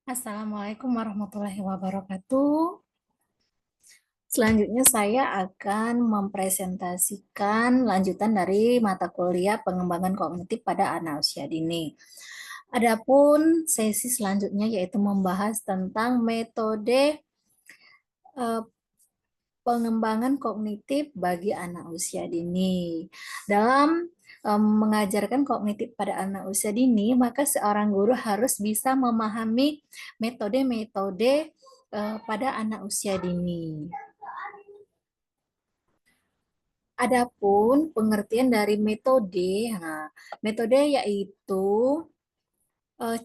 Assalamualaikum warahmatullahi wabarakatuh. Selanjutnya saya akan mempresentasikan lanjutan dari mata kuliah pengembangan kognitif pada anak usia dini. Adapun sesi selanjutnya yaitu membahas tentang metode eh, pengembangan kognitif bagi anak usia dini. Dalam mengajarkan kognitif pada anak usia dini, maka seorang guru harus bisa memahami metode-metode pada anak usia dini. Adapun pengertian dari metode, metode yaitu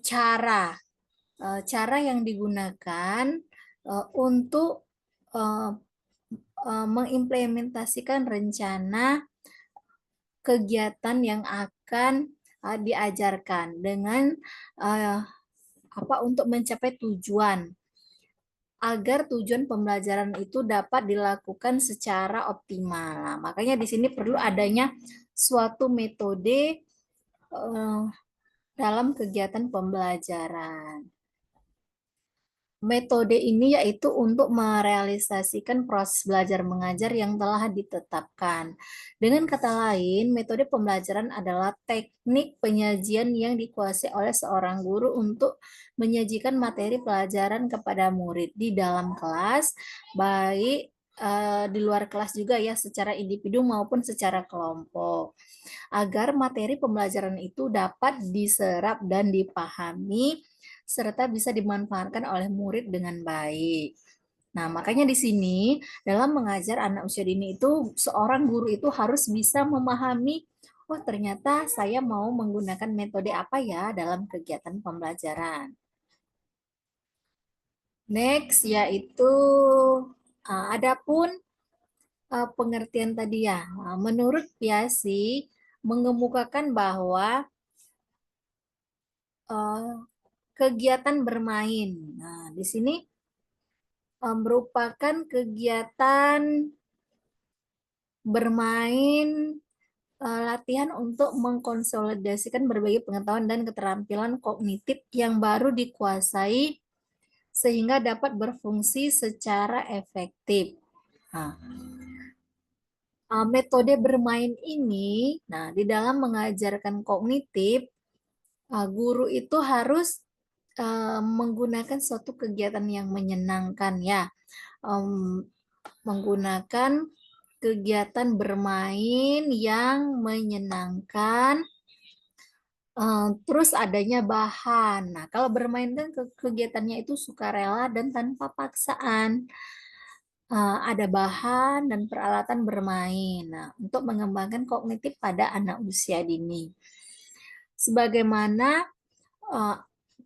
cara cara yang digunakan untuk eh, mengimplementasikan rencana kegiatan yang akan diajarkan dengan uh, untuk mencapai tujuan agar tujuan pembelajaran itu dapat dilakukan secara optimal. Nah, makanya di sini perlu adanya suatu metode uh, dalam kegiatan pembelajaran. Metode ini yaitu untuk merealisasikan proses belajar mengajar yang telah ditetapkan. Dengan kata lain, metode pembelajaran adalah teknik penyajian yang dikuasai oleh seorang guru untuk menyajikan materi pelajaran kepada murid di dalam kelas, baik di luar kelas juga ya, secara individu maupun secara kelompok, agar materi pembelajaran itu dapat diserap dan dipahami serta bisa dimanfaatkan oleh murid dengan baik. Nah, makanya di sini dalam mengajar anak usia dini itu seorang guru itu harus bisa memahami, oh ternyata saya mau menggunakan metode apa ya dalam kegiatan pembelajaran. Next yaitu adapun pengertian tadi ya. Menurut Piasi mengemukakan bahwa kegiatan bermain. Nah, di sini merupakan kegiatan bermain latihan untuk mengkonsolidasikan berbagai pengetahuan dan keterampilan kognitif yang baru dikuasai sehingga dapat berfungsi secara efektif. Nah, metode bermain ini, nah di dalam mengajarkan kognitif, guru itu harus menggunakan suatu kegiatan yang menyenangkan ya, menggunakan kegiatan bermain yang menyenangkan, terus adanya bahan. Nah, kalau bermain kan kegiatannya itu sukarela dan tanpa paksaan. Ada bahan dan peralatan bermain. Nah, untuk mengembangkan kognitif pada anak usia dini. Sebagaimana uh,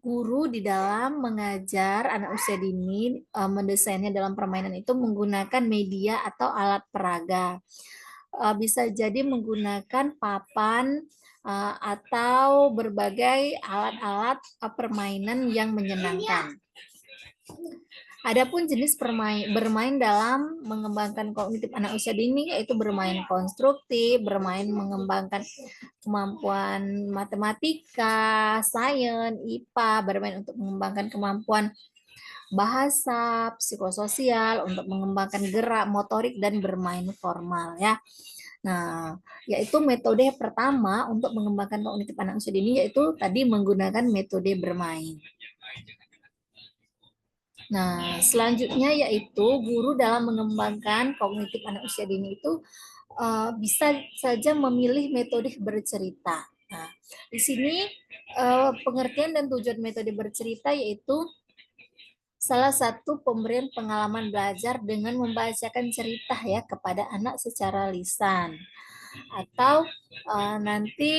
guru di dalam mengajar anak usia dini mendesainnya dalam permainan itu menggunakan media atau alat peraga. Bisa jadi menggunakan papan atau berbagai alat-alat permainan yang menyenangkan. Adapun jenis bermain dalam mengembangkan kognitif anak usia dini yaitu bermain konstruktif, bermain mengembangkan kemampuan matematika, sains, IPA, bermain untuk mengembangkan kemampuan bahasa, psikososial, untuk mengembangkan gerak, motorik, dan bermain formal ya. Nah, yaitu metode pertama untuk mengembangkan kognitif anak usia dini yaitu tadi menggunakan metode bermain. Nah, selanjutnya yaitu guru dalam mengembangkan kognitif anak usia dini itu bisa saja memilih metode bercerita. Nah, di sini pengertian dan tujuan metode bercerita yaitu salah satu pemberian pengalaman belajar dengan membacakan cerita ya kepada anak secara lisan. Atau nanti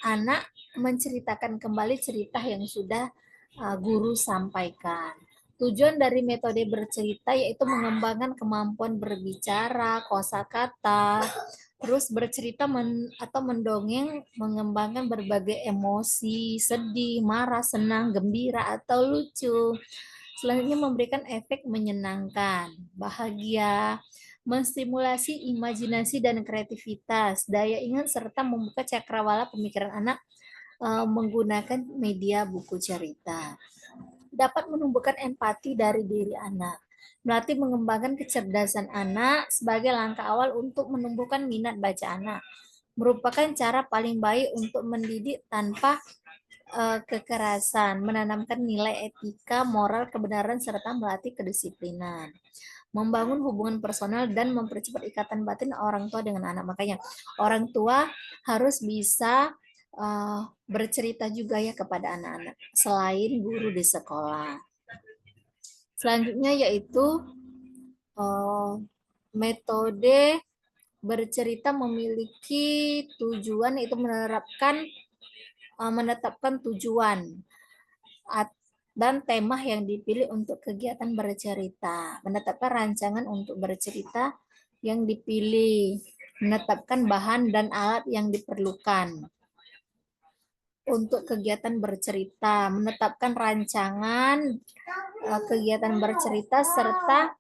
anak menceritakan kembali cerita yang sudah guru sampaikan. Tujuan dari metode bercerita yaitu mengembangkan kemampuan berbicara, kosakata, terus bercerita atau mendongeng, mengembangkan berbagai emosi, sedih, marah, senang, gembira, atau lucu. Selanjutnya memberikan efek menyenangkan, bahagia, menstimulasi imajinasi dan kreativitas, daya ingat, serta membuka cakrawala pemikiran anak menggunakan media buku cerita. dapat menumbuhkan empati dari diri anak. Melatih mengembangkan kecerdasan anak sebagai langkah awal untuk menumbuhkan minat baca anak. Merupakan cara paling baik untuk mendidik tanpa kekerasan, menanamkan nilai etika, moral, kebenaran, serta melatih kedisiplinan. Membangun hubungan personal dan mempercepat ikatan batin orang tua dengan anak. Makanya orang tua harus bisa bercerita juga ya kepada anak-anak selain guru di sekolah. Selanjutnya yaitu metode bercerita memiliki tujuan, yaitu menetapkan tujuan dan tema yang dipilih untuk kegiatan bercerita, menetapkan rancangan untuk bercerita yang dipilih, menetapkan bahan dan alat yang diperlukan untuk kegiatan bercerita, menetapkan rancangan kegiatan bercerita, serta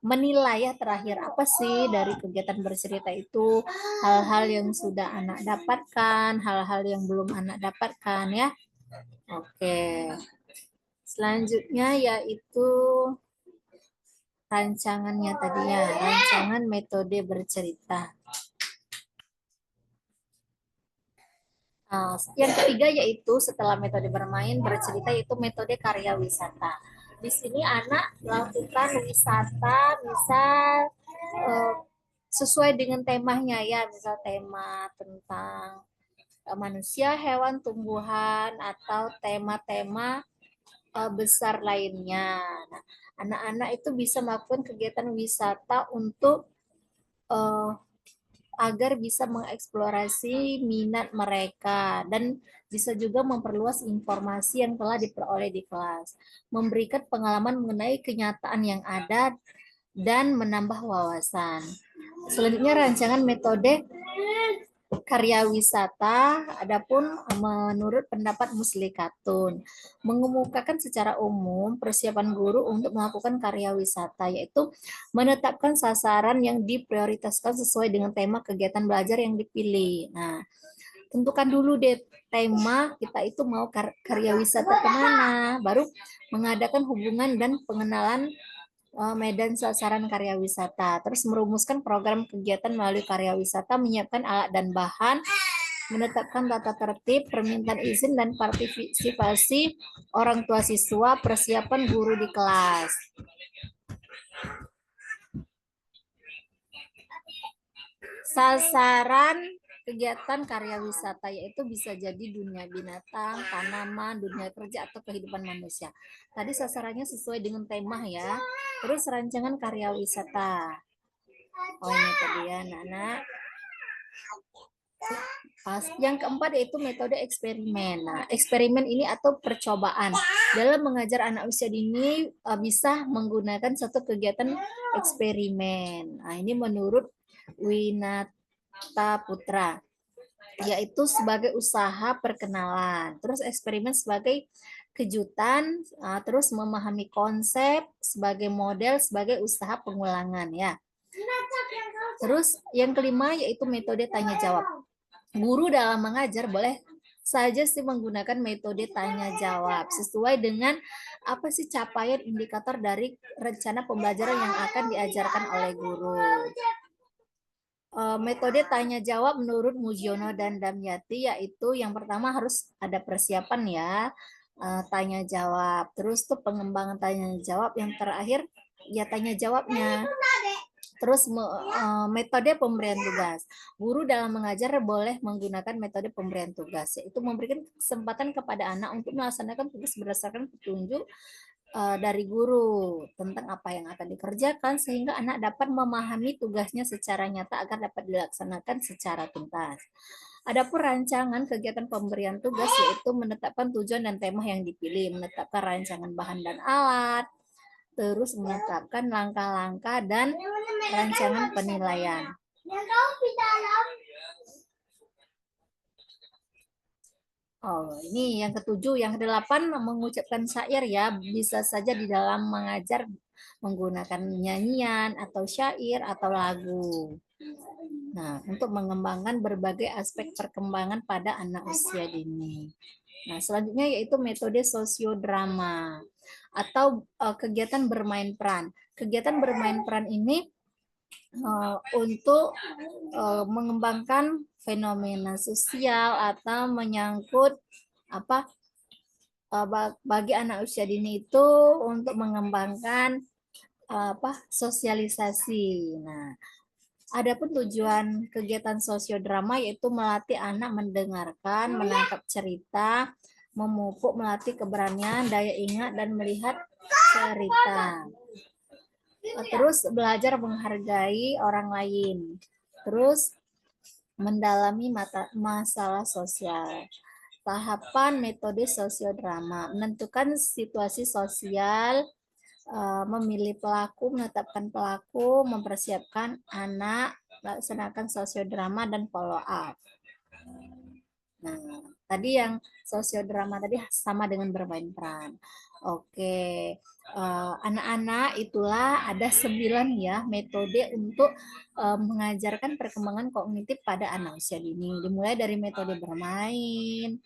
menilai ya terakhir apa sih dari kegiatan bercerita itu, hal-hal yang sudah anak dapatkan, hal-hal yang belum anak dapatkan ya. Oke. Selanjutnya yaitu rancangannya tadi ya, rancangan metode bercerita. Yang ketiga yaitu setelah metode bermain bercerita yaitu metode karya wisata. Di sini anak melakukan wisata, misal sesuai dengan temanya ya, misal tema tentang manusia, hewan, tumbuhan, atau tema-tema besar lainnya. Nah, anak-anak itu bisa melakukan kegiatan wisata untuk agar bisa mengeksplorasi minat mereka dan bisa juga memperluas informasi yang telah diperoleh di kelas, memberikan pengalaman mengenai kenyataan yang ada dan menambah wawasan. Selanjutnya rancangan metode karya wisata, adapun menurut pendapat Muslikatun, mengemukakan secara umum persiapan guru untuk melakukan karya wisata, yaitu menetapkan sasaran yang diprioritaskan sesuai dengan tema kegiatan belajar yang dipilih. Nah, tentukan dulu deh tema kita itu mau karya wisata kemana, baru mengadakan hubungan dan pengenalan medan sasaran karya wisata. Terus merumuskan program kegiatan melalui karya wisata, menyiapkan alat dan bahan, menetapkan tata tertib, permintaan izin dan partisipasi orang tua siswa, persiapan guru di kelas. Sasaran kegiatan karya wisata yaitu bisa jadi dunia binatang, tanaman, dunia kerja, atau kehidupan manusia. Tadi sasarannya sesuai dengan tema ya. Terus rancangan karya wisata. Oh ini tadi ya anak-anak. Yang keempat yaitu metode eksperimen. Nah, eksperimen ini atau percobaan. Dalam mengajar anak usia dini bisa menggunakan satu kegiatan eksperimen. Nah, ini menurut Winata Putra, yaitu sebagai usaha perkenalan, terus eksperimen sebagai kejutan, terus memahami konsep sebagai model, sebagai usaha pengulangan ya. Terus yang kelima yaitu metode tanya jawab. Guru dalam mengajar boleh saja sih menggunakan metode tanya jawab sesuai dengan apa sih capaian indikator dari rencana pembelajaran yang akan diajarkan oleh guru. Metode tanya jawab menurut Mujiono dan Damyati yaitu yang pertama harus ada persiapan ya, tanya jawab, terus tuh pengembangan tanya jawab, yang terakhir ya tanya jawabnya. Terus metode pemberian tugas. Guru dalam mengajar boleh menggunakan metode pemberian tugas, yaitu memberikan kesempatan kepada anak untuk melaksanakan tugas berdasarkan petunjuk dari guru tentang apa yang akan dikerjakan sehingga anak dapat memahami tugasnya secara nyata agar dapat dilaksanakan secara tuntas. Adapun rancangan kegiatan pemberian tugas yaitu menetapkan tujuan dan tema yang dipilih, menetapkan rancangan bahan dan alat, terus menetapkan langkah-langkah dan rancangan penilaian. Oh, ini yang ketujuh. Yang kedelapan mengucapkan syair ya, bisa saja di dalam mengajar menggunakan nyanyian atau syair atau lagu. Nah, untuk mengembangkan berbagai aspek perkembangan pada anak usia dini. Nah, selanjutnya yaitu metode sosiodrama atau kegiatan bermain peran. Kegiatan bermain peran ini untuk mengembangkan fenomena sosial atau menyangkut apa bagi anak usia dini itu untuk mengembangkan sosialisasi. Nah, adapun tujuan kegiatan sosiodrama yaitu melatih anak mendengarkan, menangkap cerita, memupuk, melatih keberanian, daya ingat dan melihat cerita. Terus belajar menghargai orang lain. Terus mendalami masalah sosial. Tahapan metode sosiodrama, menentukan situasi sosial, memilih pelaku, menetapkan pelaku, mempersiapkan anak, melaksanakan sosiodrama dan follow up. Nah, tadi yang sosiodrama tadi sama dengan bermain peran. Oke, anak-anak itulah ada 9 ya metode untuk mengajarkan perkembangan kognitif pada anak usia dini. Dimulai dari metode bermain,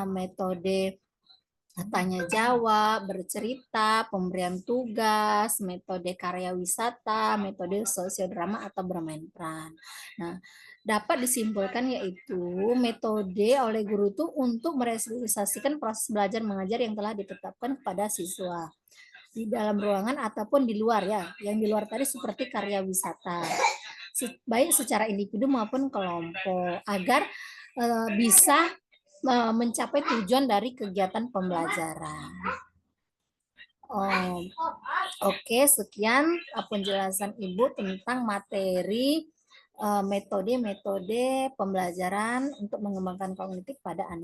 metode tanya jawab, bercerita, pemberian tugas, metode karya wisata, metode sosiodrama atau bermain peran. Nah, dapat disimpulkan yaitu metode oleh guru itu untuk merealisasikan proses belajar mengajar yang telah ditetapkan pada siswa di dalam ruangan ataupun di luar ya. Yang di luar tadi seperti karya wisata, baik secara individu maupun kelompok agar bisa mencapai tujuan dari kegiatan pembelajaran. Oh, oke, sekian penjelasan Ibu tentang materi metode-metode pembelajaran untuk mengembangkan kognitif pada anak.